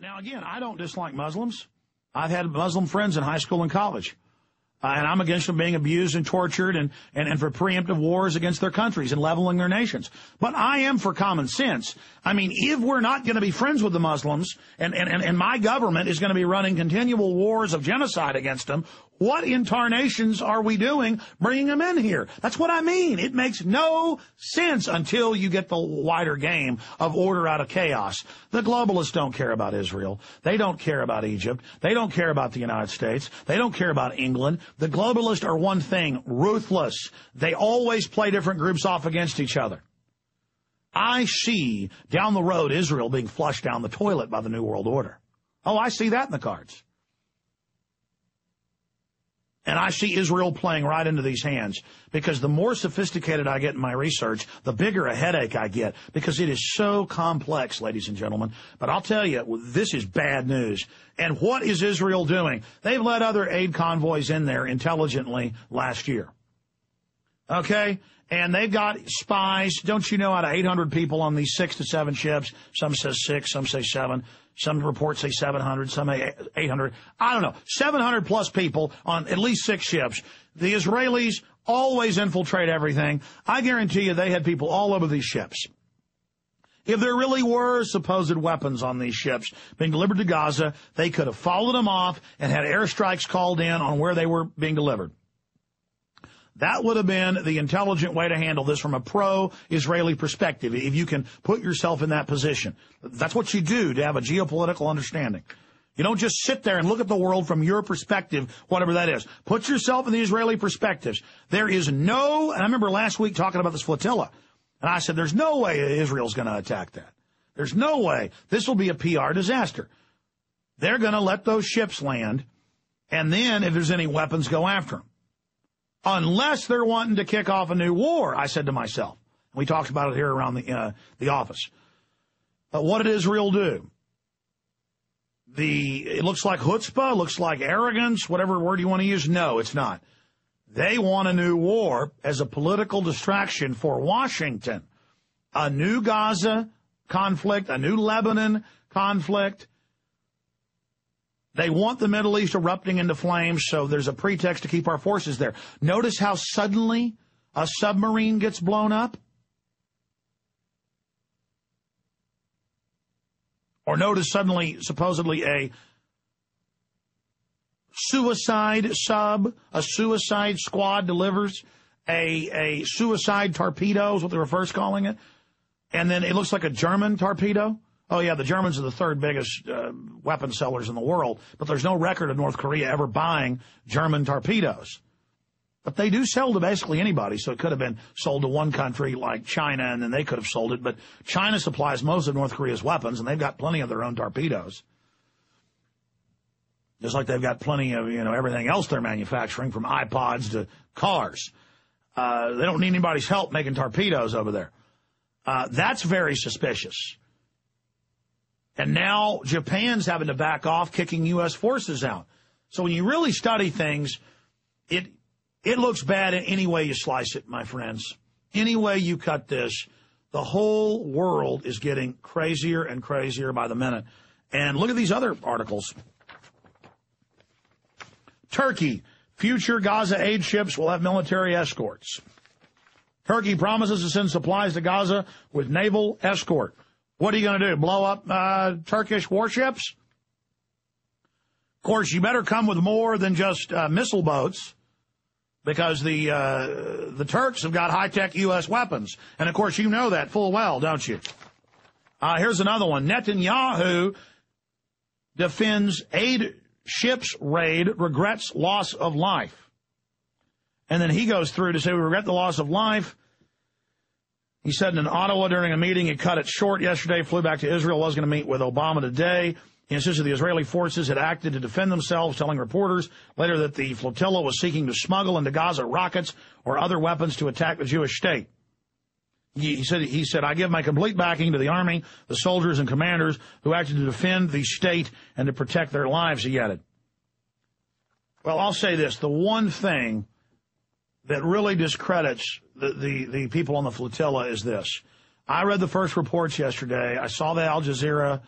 Now, again, I don't dislike Muslims. I've had Muslim friends in high school and college. And I'm against them being abused and tortured and for preemptive wars against their countries and leveling their nations. But I am for common sense. I mean, if we're not going to be friends with the Muslims and my government is going to be running continual wars of genocide against them, what in tarnations are we doing bringing them in here? That's what I mean. It makes no sense until you get the wider game of order out of chaos. The globalists don't care about Israel. They don't care about Egypt. They don't care about the United States. They don't care about England. The globalists are one thing, ruthless. They always play different groups off against each other. I see down the road Israel being flushed down the toilet by the New World Order. Oh, I see that in the cards. And I see Israel playing right into these hands because the more sophisticated I get in my research, the bigger a headache I get because it is so complex, ladies and gentlemen. But I'll tell you, this is bad news. And what is Israel doing? They've let other aid convoys in there intelligently last year. Okay? And they've got spies. Don't you know, out of 800 people on these 6 to 7 ships, some say 6, some say 7. Some reports say 700, some 800. I don't know. 700 plus people on at least 6 ships. The Israelis always infiltrate everything. I guarantee you they had people all over these ships. If there really were supposed weapons on these ships being delivered to Gaza, they could have followed them off and had airstrikes called in on where they were being delivered. That would have been the intelligent way to handle this from a pro-Israeli perspective, if you can put yourself in that position. That's what you do to have a geopolitical understanding. You don't just sit there and look at the world from your perspective, whatever that is. Put yourself in the Israeli perspectives. There is no, and I remember last week talking about this flotilla, and I said there's no way Israel's going to attack that. There's no way. This will be a PR disaster. They're going to let those ships land, and then if there's any weapons, go after them. Unless they're wanting to kick off a new war, I said to myself. We talked about it here around the office. But what did Israel do? It looks like chutzpah, looks like arrogance, whatever word you want to use. No, it's not. They want a new war as a political distraction for Washington. A new Gaza conflict, a new Lebanon conflict. They want the Middle East erupting into flames, so there's a pretext to keep our forces there. Notice how suddenly a submarine gets blown up? Or notice suddenly, supposedly, a suicide sub, a suicide squad delivers a suicide torpedo is what they were first calling it. And then it looks like a German torpedo. Oh, yeah, the Germans are the third biggest weapon sellers in the world, but there's no record of North Korea ever buying German torpedoes. But they do sell to basically anybody, so it could have been sold to one country like China, and then they could have sold it. But China supplies most of North Korea's weapons, and they've got plenty of their own torpedoes. Just like they've got plenty of, everything else they're manufacturing, from iPods to cars. They don't need anybody's help making torpedoes over there. That's very suspicious. And now Japan's having to back off, kicking U.S. forces out. So when you really study things, it looks bad in any way you slice it, my friends. Any way you cut this, the whole world is getting crazier and crazier by the minute. And look at these other articles. Turkey, future Gaza aid ships will have military escorts. Turkey promises to send supplies to Gaza with naval escort. What are you going to do, blow up Turkish warships? Of course, you better come with more than just missile boats, because the Turks have got high-tech U.S. weapons. And, of course, you know that full well, don't you? Here's another one. Netanyahu defends aid ships raid, regrets loss of life. And then he goes through to say, we regret the loss of life. He said in Ottawa during a meeting, he cut it short yesterday, flew back to Israel, was going to meet with Obama today. He insisted the Israeli forces had acted to defend themselves, telling reporters later that the flotilla was seeking to smuggle into Gaza rockets or other weapons to attack the Jewish state. He said, I give my complete backing to the army, the soldiers and commanders who acted to defend the state and to protect their lives, he added. Well, I'll say this. The one thing that really discredits the people on the flotilla is this. I read the first reports yesterday. I saw the Al Jazeera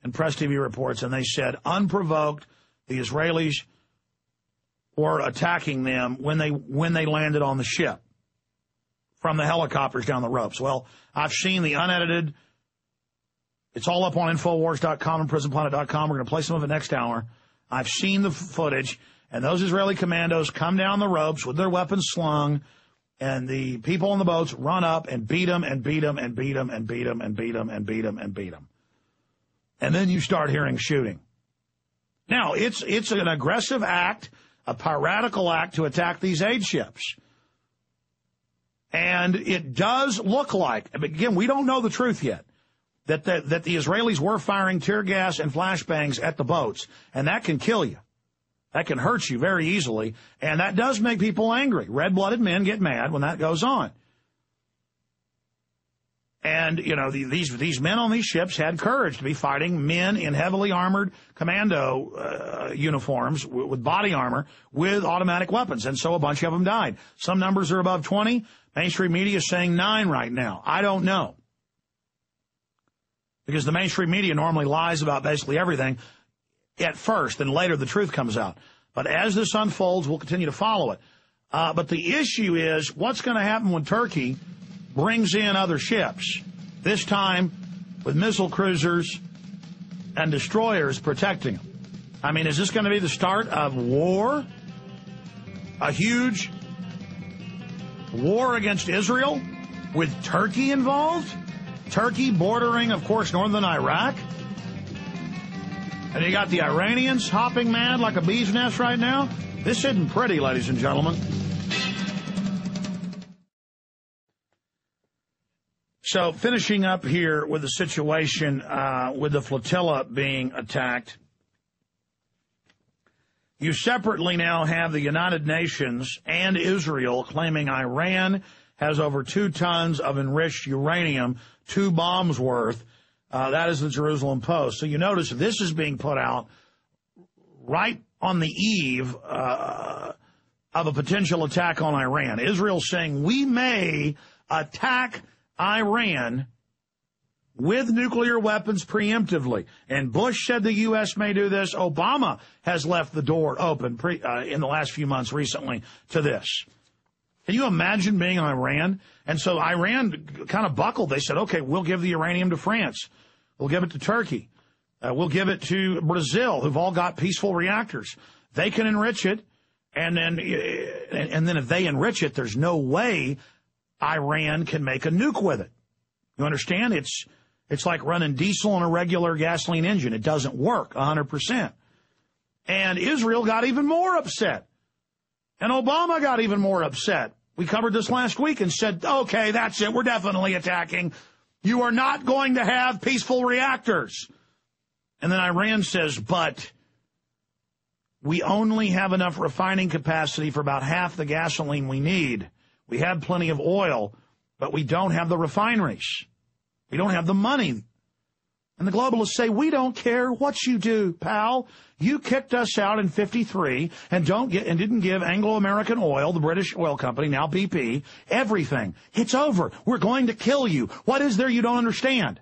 and Press TV reports, and they said unprovoked, the Israelis were attacking them when they landed on the ship from the helicopters down the ropes. Well, I've seen the unedited. It's all up on Infowars.com and PrisonPlanet.com. We're going to play some of it next hour. I've seen the footage, and those Israeli commandos come down the ropes with their weapons slung, and the people on the boats run up and beat them and beat them and beat them and beat them and beat them and beat them and beat them. And then you start hearing shooting. Now, it's an aggressive act, a piratical act to attack these aid ships. And it does look like, again, we don't know the truth yet, that the Israelis were firing tear gas and flashbangs at the boats, and that can kill you. That can hurt you very easily, and that does make people angry. Red-blooded men get mad when that goes on. And, you know, these men on these ships had courage to be fighting men in heavily armored commando uniforms with body armor with automatic weapons, and so a bunch of them died. Some numbers are above 20. Mainstream media is saying 9 right now. I don't know. Because the mainstream media normally lies about basically everything at first, and later the truth comes out. But as this unfolds, we'll continue to follow it. But the issue is what's going to happen when Turkey brings in other ships, this time with missile cruisers and destroyers protecting them. I mean, is this going to be the start of war? A huge war against Israel with Turkey involved? Turkey bordering, of course, northern Iraq. And you got the Iranians hopping mad like a bee's nest right now. This isn't pretty, ladies and gentlemen. So finishing up here with the situation with the flotilla being attacked, you separately now have the United Nations and Israel claiming Iran has over 2 tons of enriched uranium, 2 bombs worth. That is the Jerusalem Post. So you notice this is being put out right on the eve of a potential attack on Iran. Israel saying we may attack Iran with nuclear weapons preemptively. And Bush said the U.S. may do this. Obama has left the door open in the last few months recently to this. Can you imagine being Iran? And so Iran kind of buckled. They said, okay, we'll give the uranium to France. We'll give it to Turkey. We'll give it to Brazil, who've all got peaceful reactors. They can enrich it. And then if they enrich it, there's no way Iran can make a nuke with it. You understand? It's like running diesel on a regular gasoline engine. It doesn't work 100%. And Israel got even more upset. And Obama got even more upset. We covered this last week and said, okay, that's it. We're definitely attacking. You are not going to have peaceful reactors. And then Iran says, but we only have enough refining capacity for about half the gasoline we need. We have plenty of oil, but we don't have the refineries. We don't have the money. And the globalists say, we don't care what you do, pal. You kicked us out in 1953 and didn't give Anglo-American Oil, the British oil company, now BP, everything. It's over. We're going to kill you. What is there you don't understand?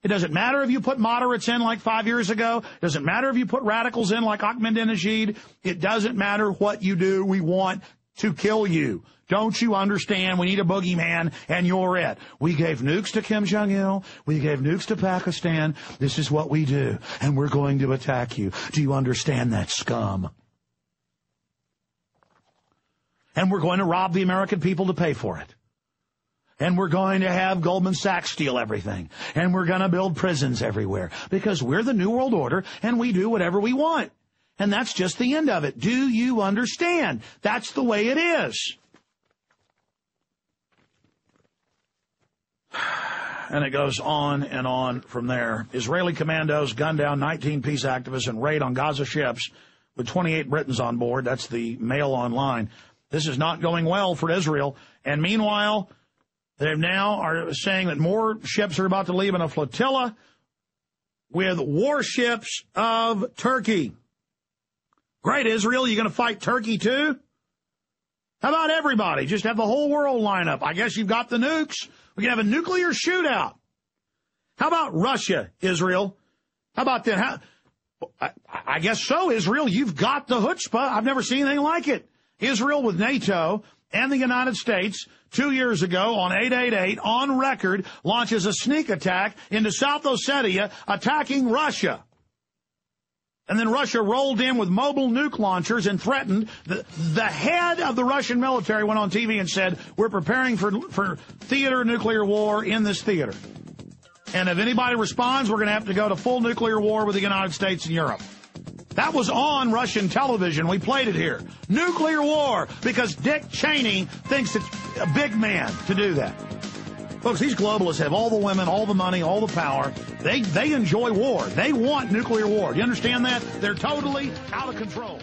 It doesn't matter if you put moderates in like 5 years ago. It doesn't matter if you put radicals in like Ahmadinejad. It doesn't matter what you do. We want to kill you. Don't you understand? We need a boogeyman, and you're it. We gave nukes to Kim Jong-il. We gave nukes to Pakistan. This is what we do, and we're going to attack you. Do you understand that, scum? And we're going to rob the American people to pay for it. And we're going to have Goldman Sachs steal everything. And we're going to build prisons everywhere because we're the New World Order, and we do whatever we want. And that's just the end of it. Do you understand? That's the way it is. And it goes on and on from there. Israeli commandos gun down 19 peace activists and raid on Gaza ships with 28 Britons on board. That's the Mail Online. This is not going well for Israel. And meanwhile, they now are saying that more ships are about to leave in a flotilla with warships of Turkey. Great, Israel, you going to fight Turkey too? How about everybody? Just have the whole world line up. I guess you've got the nukes. We can have a nuclear shootout. How about Russia, Israel? How about that? I guess so, Israel. You've got the chutzpah. I've never seen anything like it. Israel with NATO and the United States 2 years ago on 888 on record launches a sneak attack into South Ossetia attacking Russia. And then Russia rolled in with mobile nuke launchers and threatened. The head of the Russian military went on TV and said, we're preparing for theater nuclear war in this theater. And if anybody responds, we're going to have to go to full nuclear war with the United States and Europe. That was on Russian television. We played it here. Nuclear war, because Dick Cheney thinks it's a big man to do that. Folks, these globalists have all the women, all the money, all the power. They enjoy war. They want nuclear war. Do you understand that? They're totally out of control.